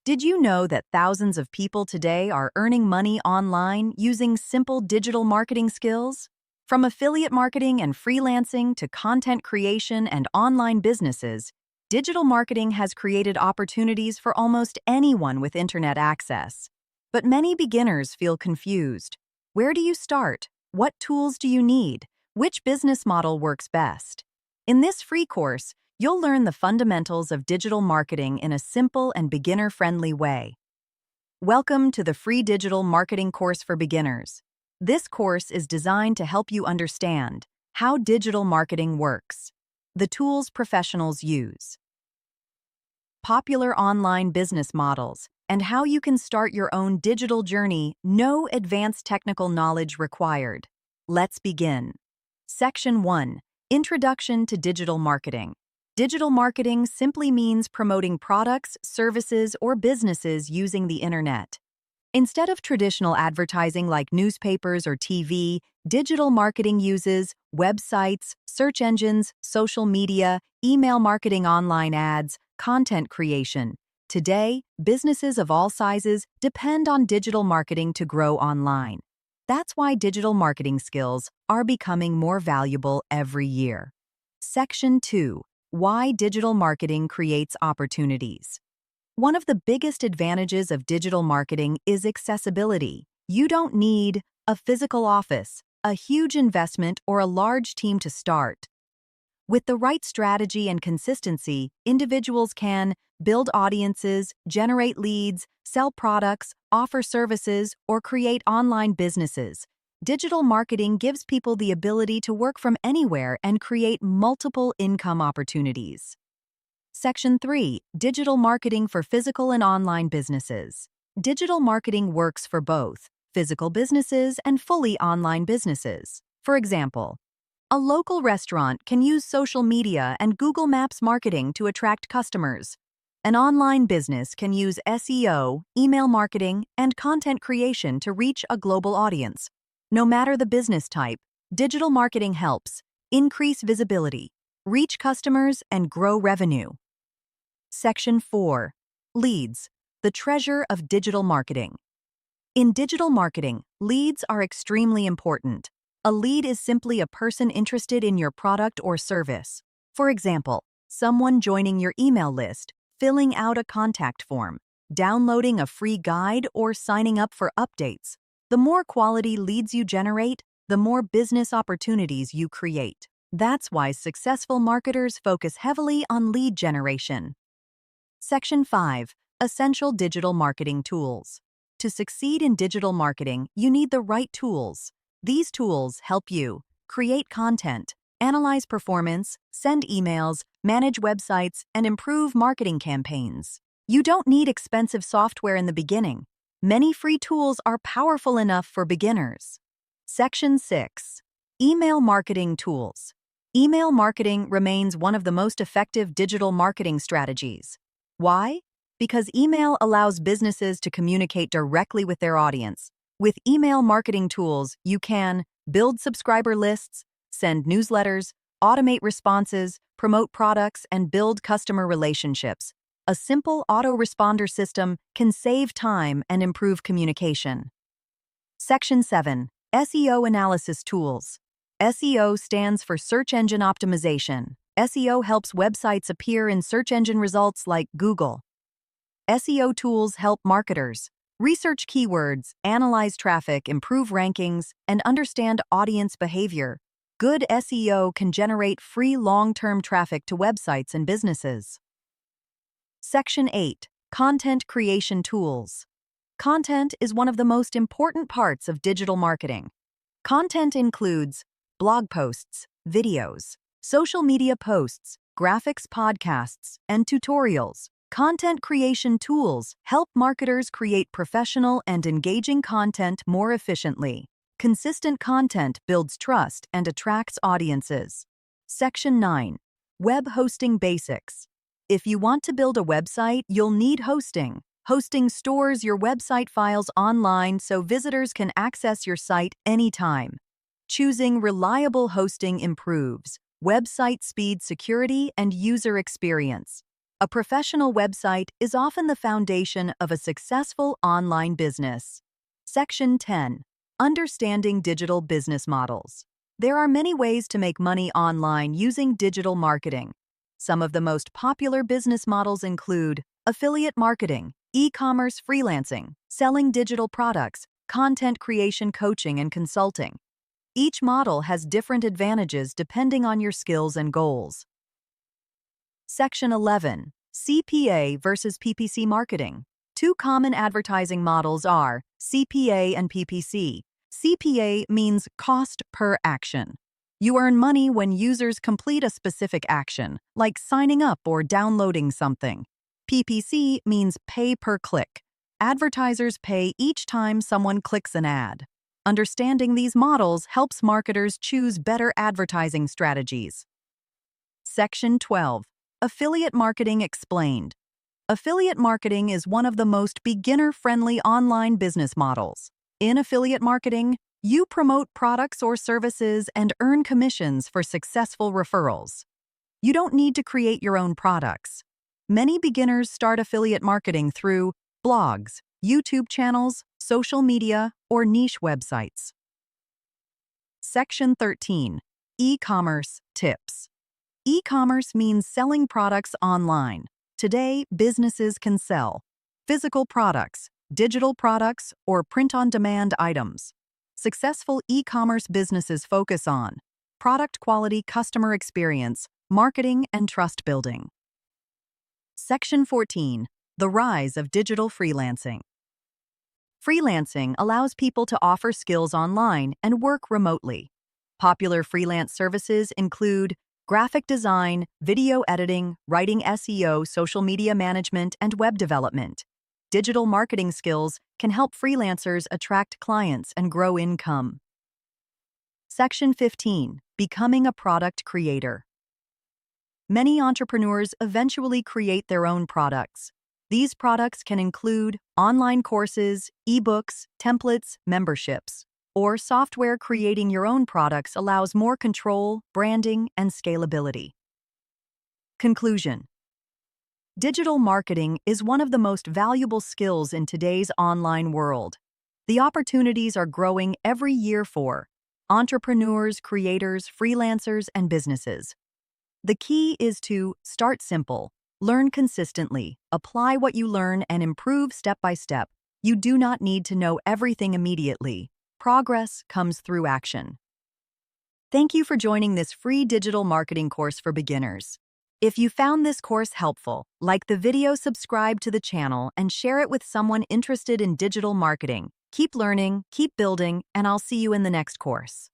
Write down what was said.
Did you know that thousands of people today are earning money online using simple digital marketing skills? From affiliate marketing and freelancing to content creation and online businesses, digital marketing has created opportunities for almost anyone with internet access. But many beginners feel confused. Where do you start? What tools do you need? Which business model works best? In this free course, you'll learn the fundamentals of digital marketing in a simple and beginner-friendly way. Welcome to the free digital marketing course for beginners. This course is designed to help you understand how digital marketing works, the tools professionals use, popular online business models, and how you can start your own digital journey, no advanced technical knowledge required. Let's begin. Section 1. Introduction to Digital Marketing. Digital marketing simply means promoting products, services, or businesses using the internet. Instead of traditional advertising like newspapers or TV, digital marketing uses websites, search engines, social media, email marketing, online ads, content creation. Today, businesses of all sizes depend on digital marketing to grow online. That's why digital marketing skills are becoming more valuable every year. Section 2. Why digital marketing creates opportunities. One of the biggest advantages of digital marketing is accessibility. You don't need a physical office, a huge investment, or a large team to start. With the right strategy and consistency, individuals can build audiences, generate leads, sell products, offer services, or create online businesses. Digital marketing gives people the ability to work from anywhere and create multiple income opportunities. Section 3. Digital marketing for physical and online businesses. Digital marketing works for both physical businesses and fully online businesses. For example, a local restaurant can use social media and Google Maps marketing to attract customers. An online business can use SEO, email marketing, and content creation to reach a global audience. No matter the business type, digital marketing helps increase visibility, reach customers, and grow revenue. Section 4. Leads, the treasure of digital marketing. In digital marketing, leads are extremely important. A lead is simply a person interested in your product or service. For example, someone joining your email list, filling out a contact form, downloading a free guide, or signing up for updates. The more quality leads you generate, the more business opportunities you create. That's why successful marketers focus heavily on lead generation. Section 5. Essential digital marketing tools. To succeed in digital marketing, you need the right tools. These tools help you create content, analyze performance, send emails, manage websites, and improve marketing campaigns. You don't need expensive software in the beginning. Many free tools are powerful enough for beginners. Section 6. Email marketing tools. Email marketing remains one of the most effective digital marketing strategies. Why? Because email allows businesses to communicate directly with their audience. With email marketing tools, you can build subscriber lists, send newsletters, automate responses, promote products, and build customer relationships. A simple autoresponder system can save time and improve communication. Section 7. SEO analysis tools. SEO stands for Search Engine Optimization. SEO helps websites appear in search engine results like Google. SEO tools help marketers research keywords, analyze traffic, improve rankings, and understand audience behavior. Good SEO can generate free long-term traffic to websites and businesses. Section 8. Content creation tools. Content is one of the most important parts of digital marketing. Content includes blog posts, videos, social media posts, graphics, podcasts, and tutorials. Content creation tools help marketers create professional and engaging content more efficiently. Consistent content builds trust and attracts audiences. Section 9. Web hosting basics. If you want to build a website, you'll need hosting. Hosting stores your website files online so visitors can access your site anytime. Choosing reliable hosting improves website speed, security, and user experience. A professional website is often the foundation of a successful online business. Section 10. Understanding digital business models. There are many ways to make money online using digital marketing. Some of the most popular business models include affiliate marketing, e-commerce freelancing, selling digital products, content creation coaching and consulting. Each model has different advantages depending on your skills and goals. Section 11. CPA versus PPC marketing. Two common advertising models are CPA and PPC. CPA means cost per action. You earn money when users complete a specific action, like signing up or downloading something. PPC means pay per click. Advertisers pay each time someone clicks an ad. Understanding these models helps marketers choose better advertising strategies. Section 12. Affiliate marketing explained. Affiliate marketing is one of the most beginner-friendly online business models. In affiliate marketing, you promote products or services and earn commissions for successful referrals. You don't need to create your own products. Many beginners start affiliate marketing through blogs, YouTube channels, social media, or niche websites. Section 13. E-commerce tips. E-commerce means selling products online. Today, businesses can sell physical products, digital products, or print-on-demand items. Successful e-commerce businesses focus on product quality, customer experience, marketing, and trust building. Section 14. The rise of digital freelancing. Freelancing allows people to offer skills online and work remotely. Popular freelance services include graphic design, video editing, writing SEO, social media management, and web development. Digital marketing skills can help freelancers attract clients and grow income. Section 15. Becoming a product creator. Many entrepreneurs eventually create their own products. These products can include online courses, ebooks, templates, memberships, or software. Creating your own products allows more control, branding, and scalability. Conclusion. Digital marketing is one of the most valuable skills in today's online world. The opportunities are growing every year for entrepreneurs, creators, freelancers, and businesses. The key is to start simple, learn consistently, apply what you learn, and improve step by step. You do not need to know everything immediately. Progress comes through action. Thank you for joining this free digital marketing course for beginners. If you found this course helpful, like the video, subscribe to the channel, and share it with someone interested in digital marketing. Keep learning, keep building, and I'll see you in the next course.